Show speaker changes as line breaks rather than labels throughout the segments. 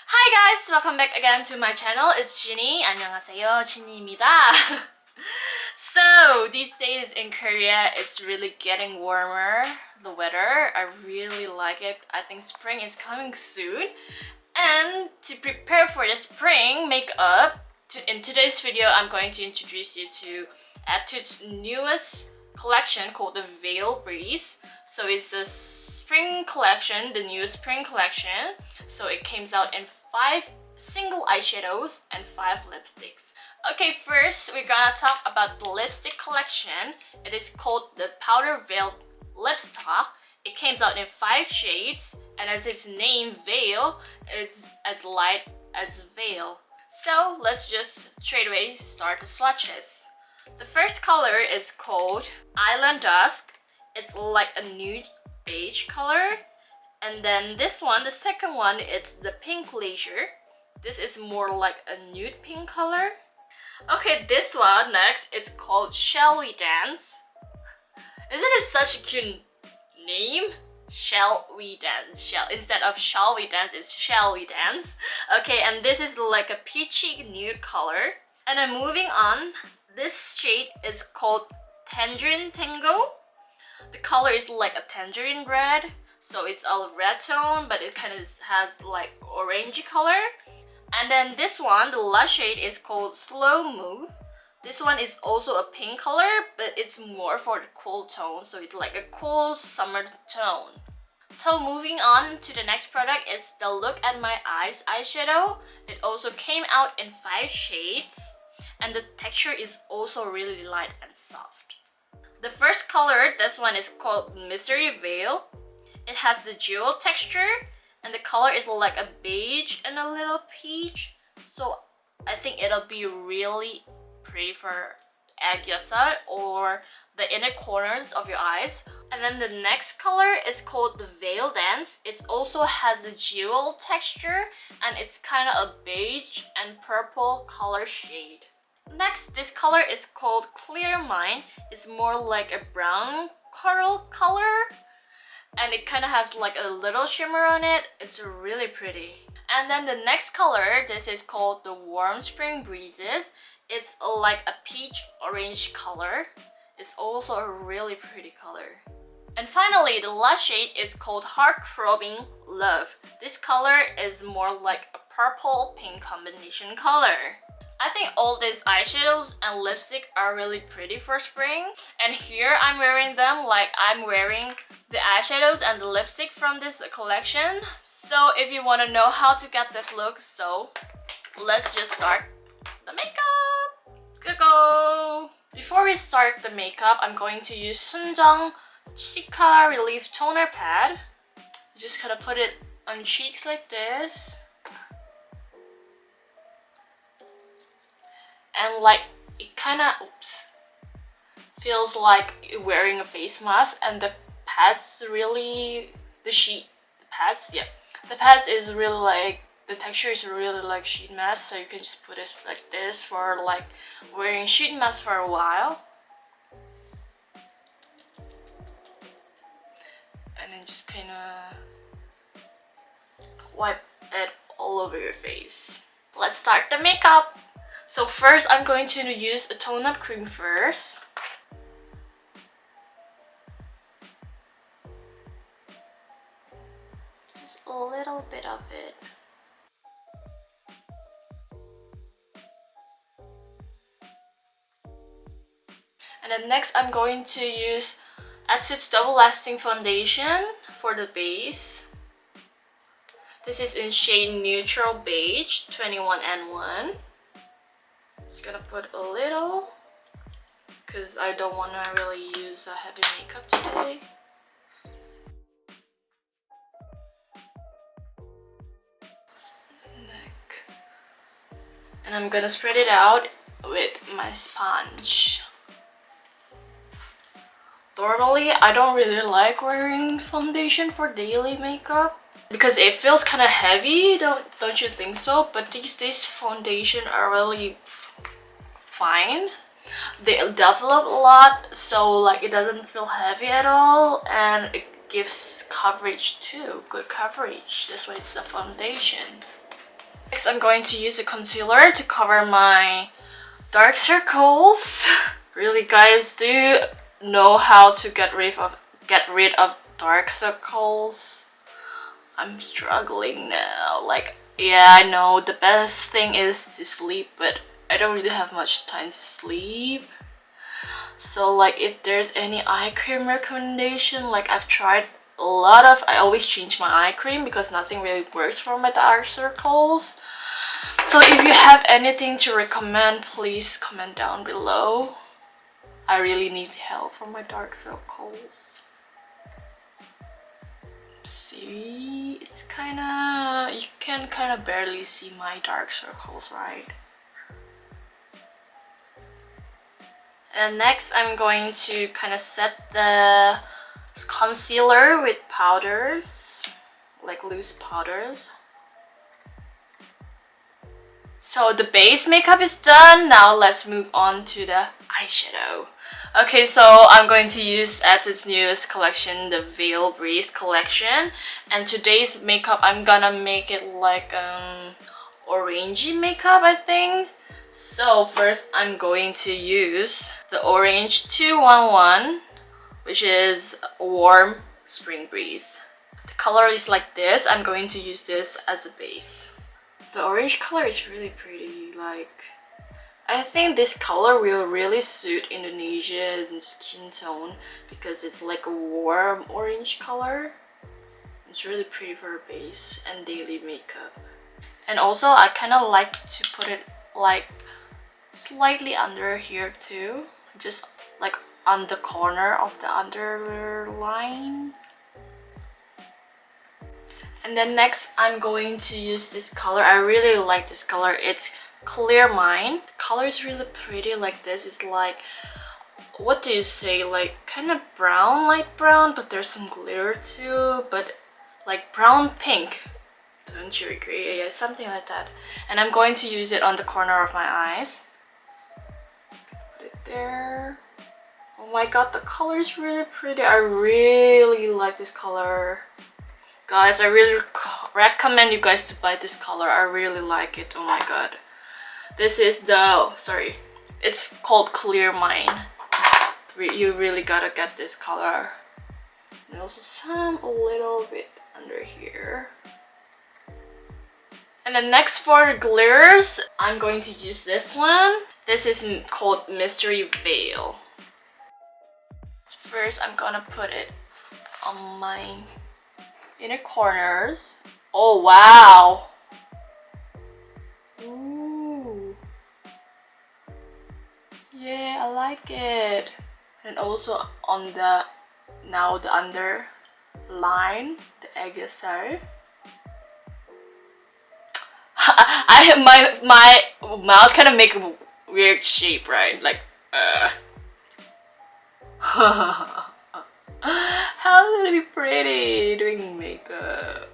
Hi guys! Welcome back again to my channel. It's Ginny. 안녕하세요. Ginny입니다. So, these days in Korea, it's really getting warmer. The weather, I really like it. I think spring is coming soon. And to prepare for the spring makeup, in today's video, I'm going to introduce you to Etude's newest collection called the Veil Breeze. So it's a spring collection, the new spring collection. So it came out in 5 single eyeshadows and 5 lipsticks. Okay, first we're gonna talk about the lipstick collection. It is called the Powder Veil Lipstick. It came out in 5 shades, and as its name, Veil, it's as light as veil. So let's just straight away start the swatches. The first color is called Island Dusk. It's like a nude beige color. And then this one, the second one, it's the Pink Leisure. This is more like a nude pink color. Okay, this one next, it's called Shall We Dance. Isn't it such a cute name? Shall We Dance. Instead of Shall We Dance, it's Shall We Dance. Okay, and this is like a peachy nude color. And then moving on, this shade is called Tangerine Tango. The color is like a tangerine red. So it's a red tone, but it kind of has like orangey color. And then this one, the last shade is called Slow Move. This one is also a pink color, but it's more for the cool tone. So it's like a cool summer tone. So moving on to the next product is the Look at My Eyes eyeshadow. It also came out in 5 shades. And the texture is also really light and soft. The first color, this one is called Mystery Veil. It has the jewel texture, and the color is like a beige and a little peach. So I think it'll be really pretty for egg yasa or the inner corners of your eyes. And then the next color is called the Veil Dance. It also has the jewel texture, and it's kind of a beige and purple color shade. Next, this color is called Clear Mind. It's more like a brown coral color, and it kind of has like a little shimmer on it. It's really pretty. And then the next color, this is called the Warm Spring Breezes. It's like a peach orange color. It's also a really pretty color. And finally, the last shade is called Heart Throbbing Love. This color is more like a purple pink combination color. I think all these eyeshadows and lipstick are really pretty for spring. And here I'm wearing them like I'm wearing the eyeshadows and the lipstick from this collection. So if you want to know how to get this look, so let's just start the makeup. Go! Before we start the makeup, I'm going to use Jung Cica Relief Toner Pad. Just kind of put it on cheeks like this. And like, it kind of, feels like you're wearing a face mask, and the pads really, the pads is really like, the texture is really like sheet mask, so you can just put it like this for like wearing sheet mask for a while. And then just kind of wipe it all over your face. Let's start the makeup! So first, I'm going to use a tone-up cream first. Just a little bit of it. And then next, I'm going to use Etude's Double Lasting Foundation for the base. This is in shade Neutral Beige 21N1. Just gonna put a little because I don't want to really use a heavy makeup today. The neck. And I'm gonna spread it out with my sponge. Normally, I don't really like wearing foundation for daily makeup because it feels kind of heavy, don't you think so? But these days foundation are really fine. They develop a lot, so like it doesn't feel heavy at all, and it gives coverage too, good coverage. That's why it's a foundation. Next, I'm going to use a concealer to cover my dark circles. Really, guys, do you know how to get rid of dark circles? I'm struggling now. Like, yeah, I know the best thing is to sleep, but I don't really have much time to sleep. So like, if there's any eye cream recommendation, like I've tried a lot of, I always change my eye cream because nothing really works for my dark circles. So if you have anything to recommend, please comment down below. I really need help for my dark circles. See, it's kinda, you can kinda barely see my dark circles, right? And next, I'm going to kind of set the concealer with powders, like loose powders. So the base makeup is done. Now let's move on to the eyeshadow. Okay, so I'm going to use Etude's newest collection, the Veil Breeze collection. And today's makeup, I'm gonna make it like orangey makeup, I think. So first, I'm going to use the Orange 211, which is a warm spring breeze. The color is like this. I'm going to use this as a base. The orange color is really pretty. Like, I think this color will really suit Indonesian skin tone because it's like a warm orange color. It's really pretty for a base and daily makeup. And also, I kind of like to put it like slightly under here too, just like on the corner of the underline. And then next, I'm going to use this color. I really like this color. It's Clear Mind. The color is really pretty. Like this is like, what do you say, like kind of brown, light brown, but there's some glitter too, but like brown pink. Don't you agree? Yeah, something like that. And I'm going to use it on the corner of my eyes. Put it there. Oh my god, the color is really pretty. I really like this color. Guys, I really recommend you guys to buy this color. I really like it. Oh my god. This is the, sorry, it's called Clear Mind. You really gotta get this color. And also some a little bit under here. And then next for the glitters, I'm going to use this one. This is called Mystery Veil. First, I'm gonna put it on my inner corners. Oh wow! Ooh. Yeah, I like it. And also on the, now the underline, the egg side. my mouth kind of make a weird shape, right? Like how would it be pretty doing makeup?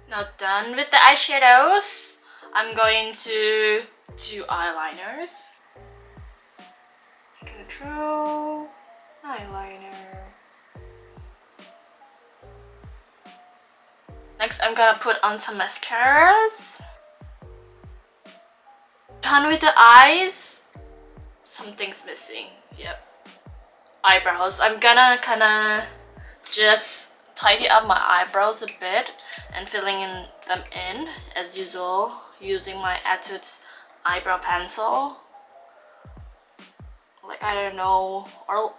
Now done with the eyeshadows, I'm going to do eyeliners. Just gonna draw eyeliner. Next, I'm gonna put on some mascaras. Done with the eyes. Something's missing. Yep. Eyebrows. I'm gonna kinda just tidy up my eyebrows a bit and filling them in as usual using my Etude's eyebrow pencil. Like, I don't know,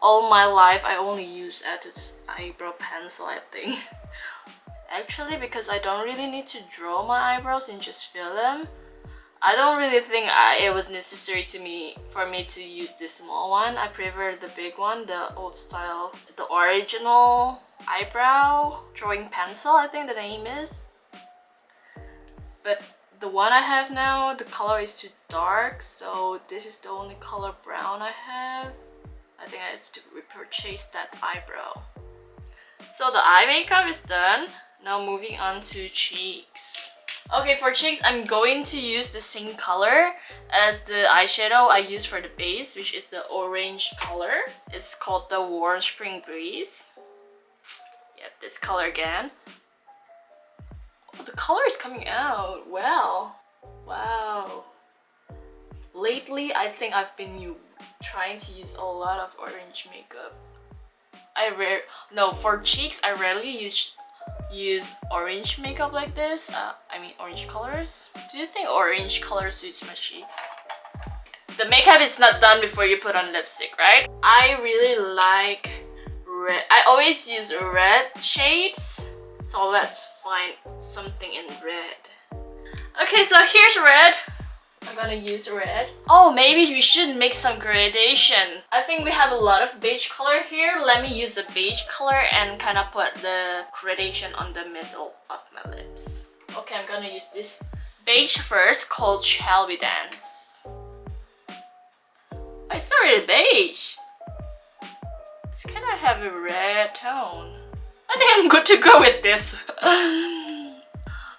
all my life I only use Etude's eyebrow pencil, I think. Actually, because I don't really need to draw my eyebrows and just fill them, I don't really think it was necessary for me to use this small one. I prefer the big one, the old style, the original eyebrow drawing pencil, I think the name is. But the one I have now, the color is too dark, so this is the only color brown I have. I think I have to repurchase that eyebrow. So the eye makeup is done. Now moving on to cheeks. Okay, for cheeks, I'm going to use the same color as the eyeshadow I used for the base, which is the orange color. It's called the Warm Spring Breeze. Yeah, this color again. Oh, the color is coming out. Wow. Wow. Lately, I think I've been trying to use a lot of orange makeup. For cheeks, I rarely use orange makeup like this. I mean orange colors. Do you think orange color suits my cheeks? The makeup is not done before you put on lipstick, right? I really like red. I always use red shades. So let's find something in red. Okay, so here's red. I'm gonna use red. Oh, maybe we should make some gradation. I think we have a lot of beige color here. Let me use the beige color and kind of put the gradation on the middle of my lips. Okay, I'm gonna use this beige first, called Shall We Dance. It's not really beige. It's kind of have a red tone. I think I'm good to go with this.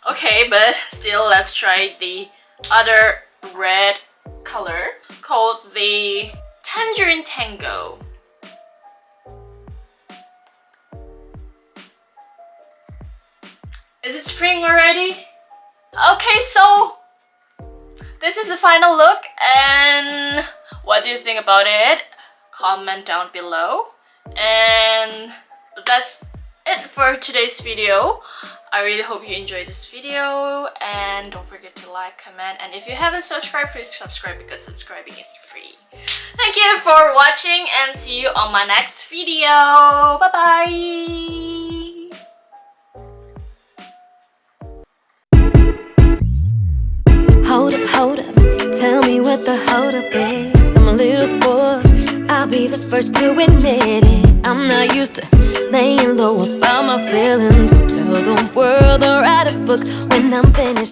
Okay, but still, let's try the other red color called the Tangerine Tango. Is it spring already? Okay, so this is the final look, and what do you think about it? Comment down below. And that's it for today's video. I really hope you enjoyed this video, and don't forget to like, comment, and if you haven't subscribed, please subscribe because subscribing is free. Thank you for watching, and see you on my next video. Bye bye.
Hold up, tell me what the hold up is. I'm a little spoiled, I'll be the first to admit it. I'm not used to laying low about my feelings. Tell the world I'll write a book when I'm finished.